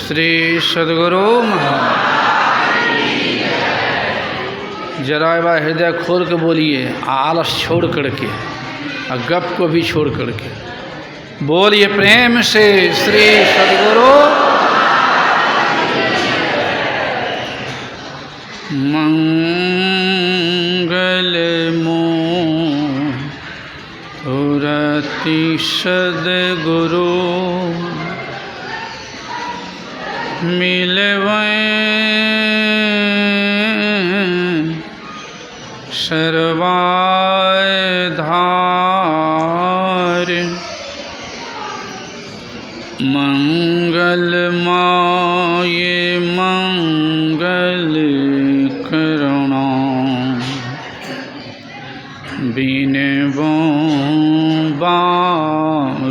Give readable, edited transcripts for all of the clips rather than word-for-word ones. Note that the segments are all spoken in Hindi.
श्री सद्गुरु जरा बार हृदय खोल के बोलिए, आलस छोड़ करके और गप को भी छोड़ करके बोलिए प्रेम से श्री सद्गुरु मंगल मूर्ति सद्गुरु मिलवै सर्वाय धार मंगल माये मंगल करुणा बिनवो बारंबार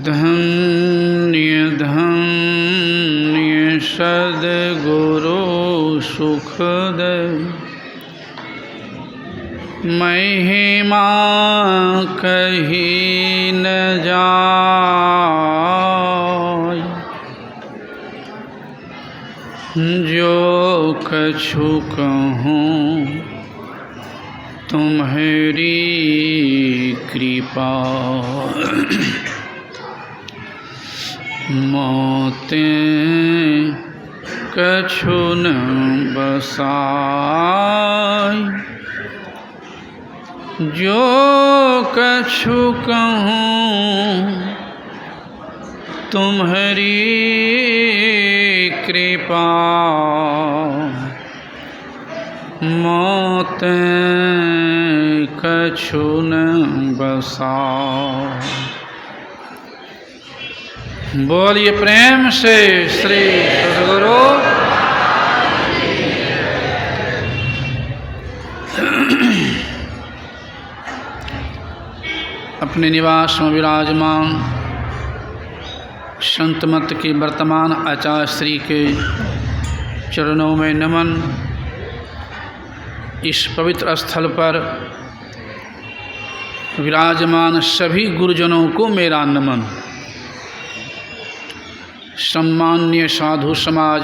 धन्य धन्य सद्गुरु सुखद महिमा कही न जाय जो कछु कहूँ तुम्हारी कृपा मोतें कछु न बसाय जो कछु कहूँ तुम्हारी कृपा मोतें कछु न बसाय। बोलिए प्रेम से श्री सद्गुरु अपने निवास में विराजमान संत मत के वर्तमान आचार्य श्री के चरणों में नमन। इस पवित्र स्थल पर विराजमान सभी गुरुजनों को मेरा नमन। सम्मान्य साधु समाज,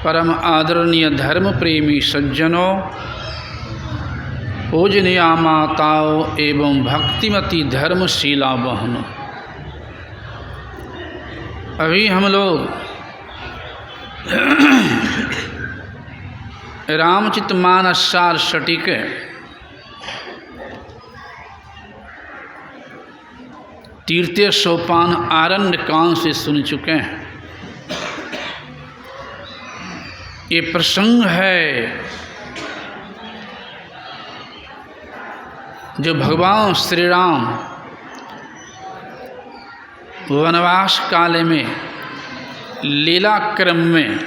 परम आदरणीय धर्म प्रेमी सज्जनों, पूजनीय माताओं एवं भक्तिमती धर्मशीला बहनों, अभी हम लोग रामचरितमानस शटीक तीर्थ्य सोपान आरण्य कांड से सुन चुके हैं। ये प्रसंग है जो भगवान श्री राम वनवास काल में लीला क्रम में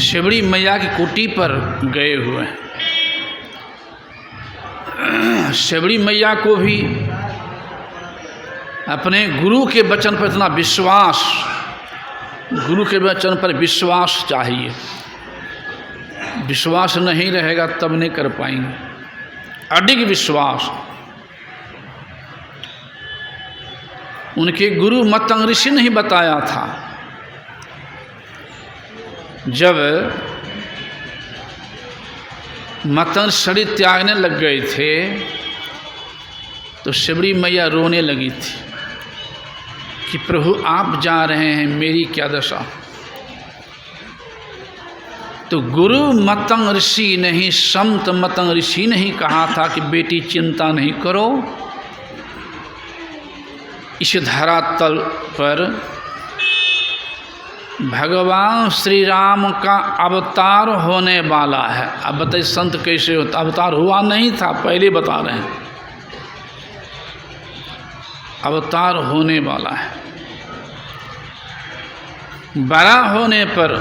शिवड़ी मैया की कुटी पर गए हुए हैं। शिवड़ी मैया को भी अपने गुरु के वचन पर इतना विश्वास, गुरु के वचन पर विश्वास चाहिए। विश्वास नहीं रहेगा तब नहीं कर पाएंगे। अडिग विश्वास। उनके गुरु मतंग ऋषि ने ही बताया था, जब मतंग शरीर त्यागने लग गए थे तो शिवड़ी मैया रोने लगी थी कि प्रभु आप जा रहे हैं, मेरी क्या दशा। तो गुरु मतंग ऋषि ने ही, संत मतंग ऋषि ने ही कहा था कि बेटी चिंता नहीं करो, इस धरातल पर भगवान श्री राम का अवतार होने वाला है। अब बताइए संत कैसे होता, अवतार हुआ नहीं था, पहले बता रहे हैं, अवतार होने वाला है। बड़ा होने पर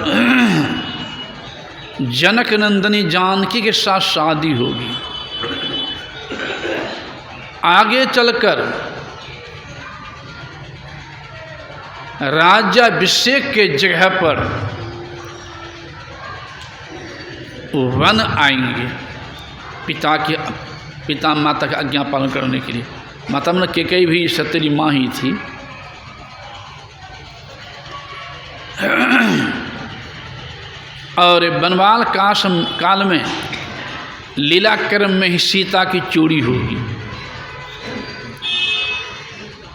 जनक नंदनी जानकी के साथ शादी होगी। आगे चलकर राज्याभिषेक के जगह पर वन आएंगे, पिता के पिता माता का आज्ञा पालन करने के लिए। माता मतलब कैकेयी भी सत्यरी माँ ही थी। और वनवास काल में लीला क्रम में ही सीता की चोरी होगी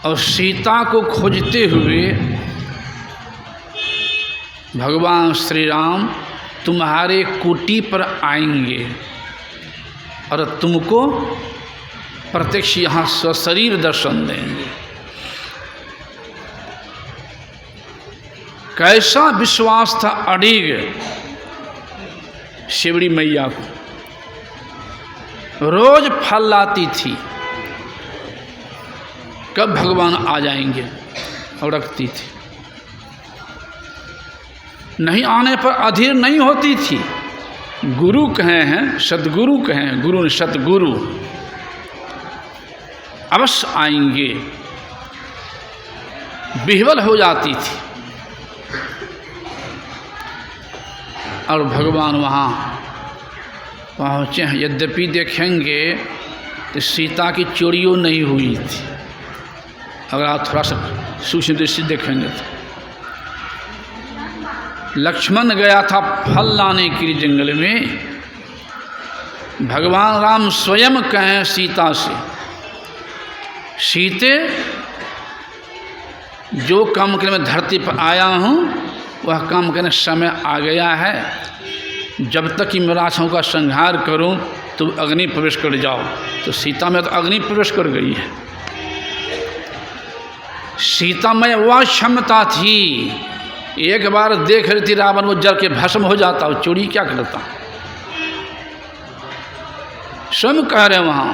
और सीता को खोजते हुए भगवान श्री राम तुम्हारे कुटी पर आएंगे और तुमको प्रत्यक्ष यहाँ सशरीर दर्शन देंगे। कैसा विश्वास था अड़िग शिवड़ी मैया को। रोज फल लाती थी, कब भगवान आ जाएंगे, और रखती थी। नहीं आने पर अधीर नहीं होती थी। गुरु कहे हैं, सदगुरु कहे हैं, गुरु ने सतगुरु अवश्य आएंगे, विह्वल हो जाती थी। और भगवान वहाँ पहुँचे हैं। यद्यपि देखेंगे तो सीता की चोरियों नहीं हुई थी। अगर आप थोड़ा सा सूक्ष्म दृष्टि देखेंगे तो लक्ष्मण गया था फल लाने के लिए जंगल में। भगवान राम स्वयं कहें सीता से, सीते जो काम करने में धरती पर आया हूँ वह काम करने समय आ गया है। जब तक कि मैं राक्षसों का संहार करूं तो अग्नि प्रवेश कर जाओ। तो सीता में तो अग्नि प्रवेश कर गई है। सीता में वह क्षमता थी, एक बार देख रही थी रावण वो जल के भस्म हो जाता, वो चोरी क्या करता। स्वयं कह रहे वहाँ,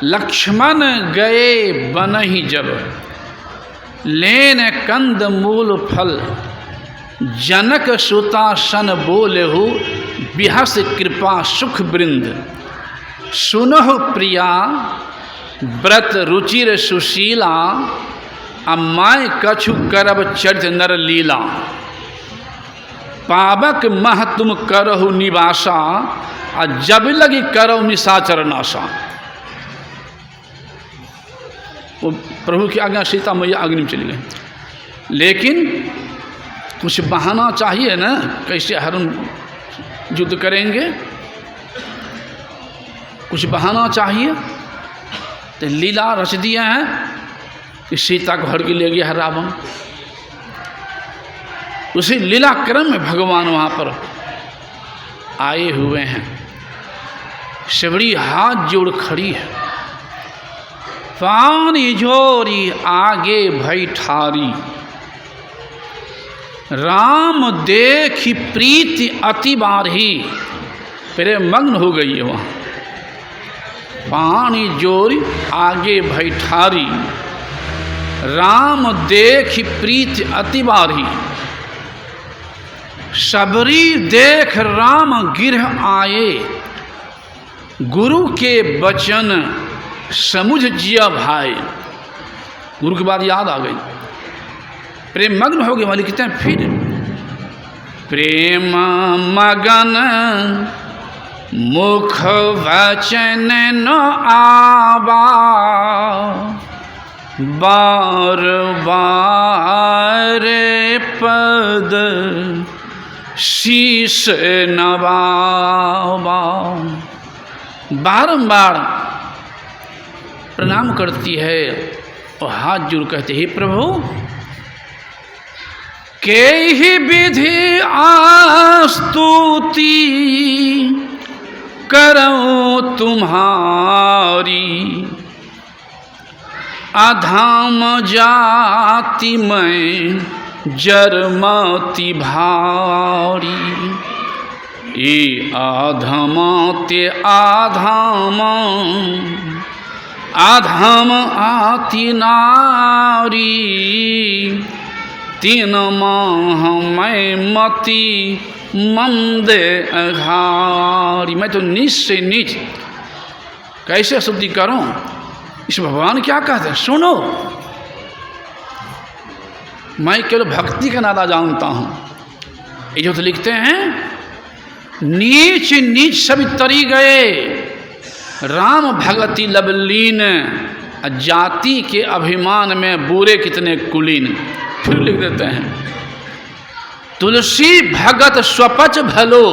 लक्ष्मण गए बन ही जब लेन कंद मूल फल, जनक सुतासन बोलेहु बिहस कृपा सुख वृंद, सुनहु प्रिया व्रत रुचिर सुशीला, अम्माय कछु करब चरित नर लीला, पावक मह तुम करहु निवासा, आ जब लगी करहु निशाचर नाशा। वो प्रभु की आज्ञा सीता मैया अग्नि में चली गई। लेकिन कुछ बहाना चाहिए ना, कैसे हरण युद्ध करेंगे, कुछ बहाना चाहिए। तो लीला रच दिया है कि सीता को हर के ले गया है रावण। उसी लीला क्रम में भगवान वहाँ पर आए हुए हैं। शिवड़ी हाथ जोड़ खड़ी है, पानी जोरी आगे भई ठारी, राम देखी प्रीति अति बारही। प्रेम मग्न हो गई है वहाँ। पानी जोरी आगे भई ठारी, राम देखी प्रीति अति बारही, सबरी देख राम गिरह आए, गुरु के वचन समुझ जिया भाई। गुरु की बात याद आ गई, प्रेम मग्न हो गए। वाले कितने फिर प्रेम मगन मुख वचन न आवा, बार बार पद शीश नवावा। बारंबार प्रणाम करती है और हाथ जोड़ कहते, हे प्रभु, के ही विधि आस्तुति करूं तुम्हारी, अधाम जाति में जरमति भारी। ये आधम ते आधाम, आधम आति नारी, तीन माह मैं मति मंद अघारी। मैं तो नीच से नीच कैसे स्तुति करूं। इस भगवान क्या कहते हैं, सुनो। मैं केवल भक्ति का नादा जानता हूं। ये जो तो लिखते हैं, नीच नीच सभी तरी गए, राम भगति लवलीन, जाति के अभिमान में बुरे कितने कुलीन। फिर लिख देते हैं, तुलसी भगत स्वपच भलो,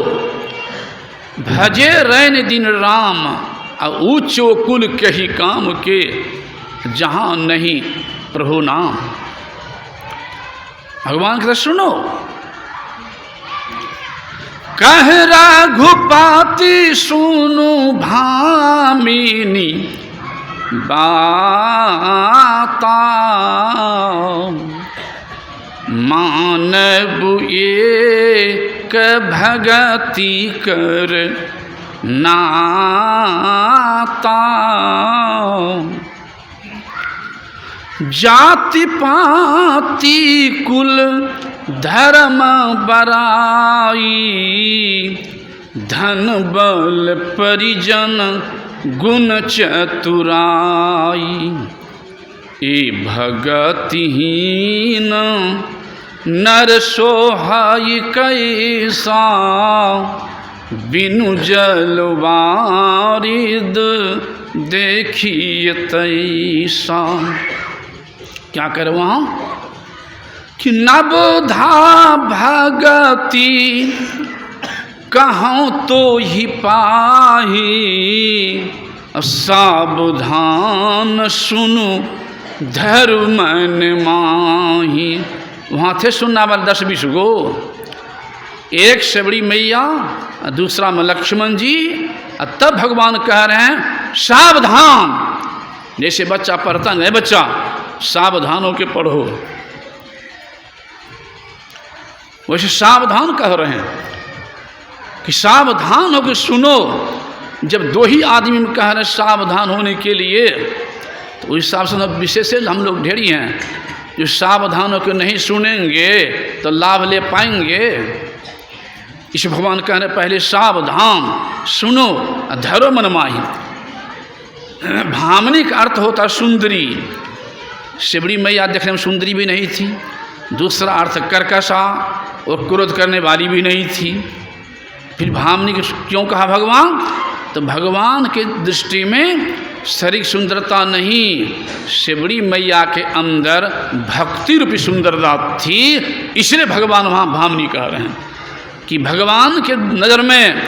भजे रैन दिन राम, ऊंचो कुल कही काम के, जहां नहीं प्रभु नाम। भगवान कहते सुनो, कह रघुपति सुनु भामिनी बाता, मानव एक भगति कर नाता, जाति पाति कुल धर्म बराई, धन बल परिजन गुण चतुराई, ए भगतिहीन नर सोहाई कैसा, बिनु जल वारिद देखिए तैसा। क्या करे वहाँ कि नवधा भगति कहूँ तो ही पाही, सावधान सुनु धर्म माही। वहाँ थे सुनना वाले 10-20 गो, एक सेबड़ी मैया, दूसरा में लक्ष्मण जी। तब भगवान कह रहे हैं सावधान, जैसे बच्चा पढ़ता नहीं, बच्चा सावधान होकर पढ़ो, वैसे सावधान कह रहे हैं कि सावधान होकर सुनो। जब 2 ही आदमी में कह रहे हैं सावधान होने के लिए, तो उस हिसाब से विशेष हम लोग ढेरी हैं जो सावधान होकर नहीं सुनेंगे तो लाभ ले पाएंगे। इस भगवान कह रहे पहले सावधान सुनो, धरो मन माही। भामनी का अर्थ होता है सुंदरी। शिवड़ी मैया देखने में सुंदरी भी नहीं थी। दूसरा अर्थ कर्कशा और क्रोध करने वाली भी नहीं थी। फिर भामनी को क्यों कहा भगवान? तो भगवान के दृष्टि में शारीरिक सुंदरता नहीं, शिवड़ी मैया के अंदर भक्ति रूपी सुंदरता थी, इसलिए भगवान वहाँ भामनी कह रहे हैं कि भगवान के नज़र में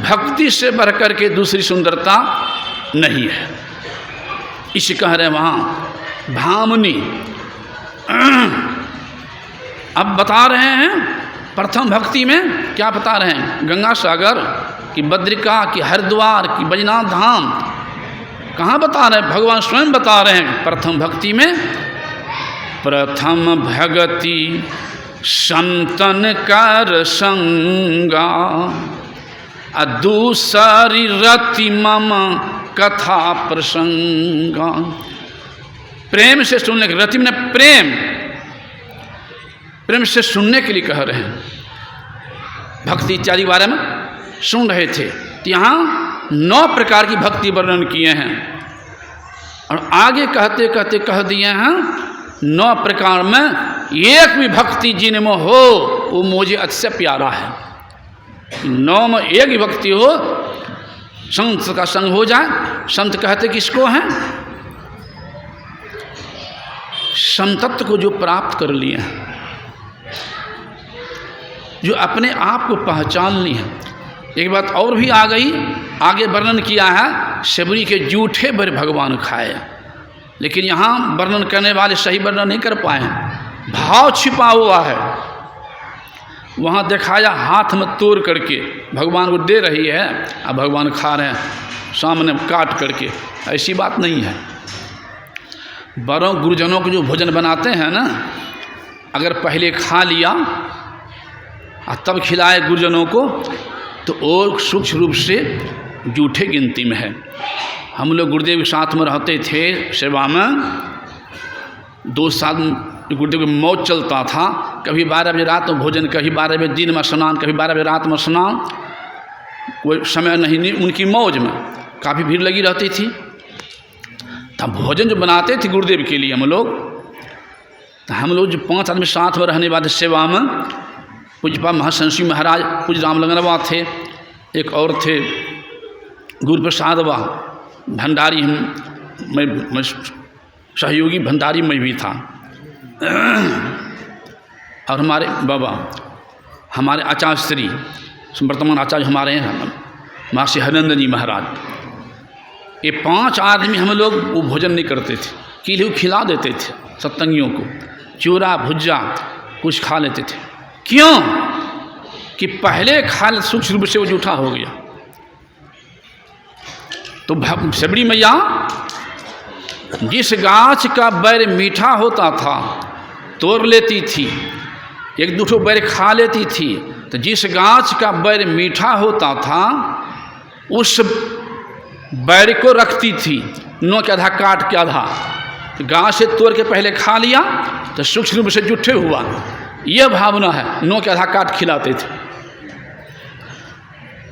भक्ति से बढ़कर के दूसरी सुंदरता नहीं है, इसे कह रहे हैं वहाँ भामनी। अब बता रहे हैं प्रथम भक्ति में क्या बता रहे हैं? गंगा सागर कि बद्रिका कि हरिद्वार कि बैजनाथ धाम, कहाँ बता रहे हैं? भगवान स्वयं बता रहे हैं प्रथम भक्ति में प्रथम भगति संतन कर संगा, दूसरी रति मम कथा प्रसंगा। प्रेम से सुनने के, रति में प्रेम से सुनने के लिए कह रहे हैं। भक्ति इत्यादि बारे में सुन रहे थे, तो यहाँ 9 प्रकार की भक्ति वर्णन किए हैं और आगे कहते कहते कह दिए हैं 9 प्रकार में एक भी भक्ति जिनमें हो वो मुझे अतिशय प्यारा है। 9 में एक ही भक्ति हो, संत का संग हो जाए। संत कहते किसको हैं? संतत्व को जो प्राप्त कर लिए हैं, जो अपने आप को पहचान ली है। एक बात और भी आ गई, आगे वर्णन किया है शबरी के जूठे भर भगवान खाए, लेकिन यहाँ वर्णन करने वाले सही वर्णन नहीं कर पाए, भाव छिपा हुआ है। वहाँ दिखाया हाथ में तोड़ करके भगवान को दे रही है, अब भगवान खा रहे हैं सामने काट करके, ऐसी बात नहीं है। बड़ों गुरुजनों को जो भोजन बनाते हैं ना, अगर पहले खा लिया और तब खिलाए गुरुजनों को तो और सूक्ष्म रूप से जूठे गिनती में है। हम लोग गुरुदेव के साथ में रहते थे सेवा में, 2 साल गुरुदेव की मौज चलता था। कभी 12 बजे रात में भोजन, कभी 12 बजे दिन में स्नान, कभी 12 बजे रात में स्नान। कोई समय नहीं, उनकी मौज में काफ़ी भीड़ लगी रहती थी। तब भोजन जो बनाते थे गुरुदेव के लिए हम लोग, तो हम लोग जो 5 आदमी साथ में रहने वाले सेवा में, पूज्यपा महाशंसी महाराज पूज्य राम लंगनवा थे, एक और थे गुरु प्रसाद व भंडारी मैं सहयोगी भंडारी में भी था। और हमारे बाबा, हमारे आचार्य श्री वर्तमान आचार्य हमारे हैं महर्षि हरिनंदन जी महाराज, ये 5 आदमी हम लोग वो भोजन नहीं करते थे, केले खिला देते थे सत्संगियों को, चूरा भुज्जा कुछ खा लेते थे। क्यों कि पहले खा सूक्ष्म रूप से वो जूठा हो गया। तो सबरी मैया जिस गाछ का बैर मीठा होता था तोड़ लेती थी, 1-2 बैर खा लेती थी। तो जिस गाछ का बैर मीठा होता था उस बैर को रखती थी, नो के आधा काट के आधा, तो गाछ से तोड़ के पहले खा लिया तो सूक्ष्म रूप से जुठे हुआ। यह भावना है, नो के आधा काट खिलाते थे।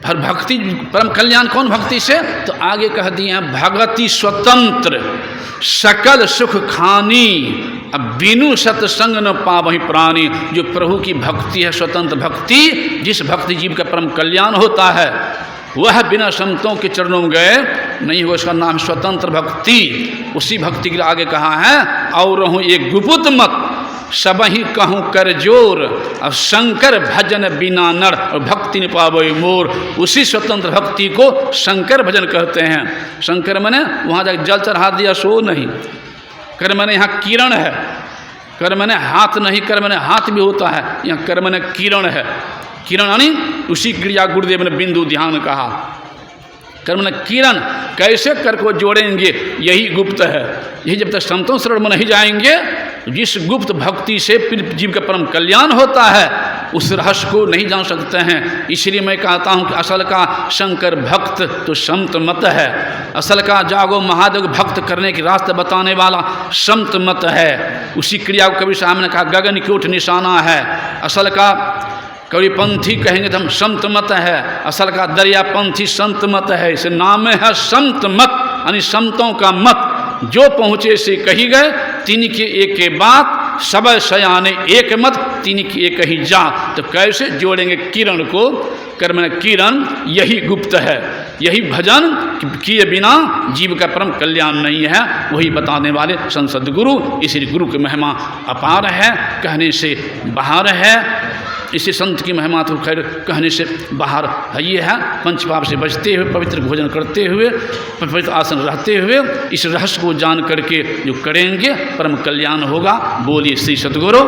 पर भक्ति परम कल्याण कौन भक्ति से? तो आगे कह दिए हैं भगति स्वतंत्र सकल सुख खानी, अब बिनु सत्संग न पावहि प्राणी। जो प्रभु की भक्ति है स्वतंत्र भक्ति, जिस भक्ति जीव का परम कल्याण होता है वह बिना संतों के चरणों में गए नहीं हो, उसका नाम स्वतंत्र भक्ति। उसी भक्ति के लिए आगे कहा है और रहूं एक गुपुत मत सबही कहूँ कर जोर, अब शंकर भजन बिना नर और भक्ति न पावे मोर। उसी स्वतंत्र भक्ति को शंकर भजन कहते हैं। शंकर मने वहाँ जाकर जल चढ़ा दिया सो नहीं, कर मने यहाँ किरण है, कर मने हाथ नहीं, कर मने हाथ भी होता है, यहाँ कर मने किरण है। किरण यानी उसी क्रिया गुरुदेव ने बिंदु ध्यान कहा। कर्म ने किरण कैसे कर को जोड़ेंगे, यही गुप्त है। यही जब तक संतों शरण में नहीं जाएंगे, जिस गुप्त भक्ति से जीव का परम कल्याण होता है उस रहस्य को नहीं जान सकते हैं। इसलिए मैं कहता हूँ कि असल का शंकर भक्त तो संत मत है, असल का जागो महादेव भक्त करने की रास्ते बताने वाला संत मत है। उसी क्रिया को कभी सामने कहा गगन की ओट निशाना है। असल का कविपंथी कहेंगे तो हम संत मत है, असल का दरियापंथी संत मत है। इसे नाम है संत मत, यानी संतों का मत। जो पहुँचे से कही गए, तीन के एक बात, सब सयाने एक मत, तीन की एक ही जा। तो कैसे जोड़ेंगे किरण को? कर्म किरण यही गुप्त है, यही भजन किए बिना जीव का परम कल्याण नहीं है, वही बताने वाले संत सद्गुरु। इसलिए गुरु की महिमा अपार है, कहने से बाहर है। इसी संत की महिमा तो खैर कहने से बाहर है। ये है पंचपाप से बचते हुए, पवित्र भोजन करते हुए, पवित्र आसन रहते हुए, इस रहस्य को जान करके जो करेंगे परम कल्याण होगा। बोलिए श्री सद्गुरु।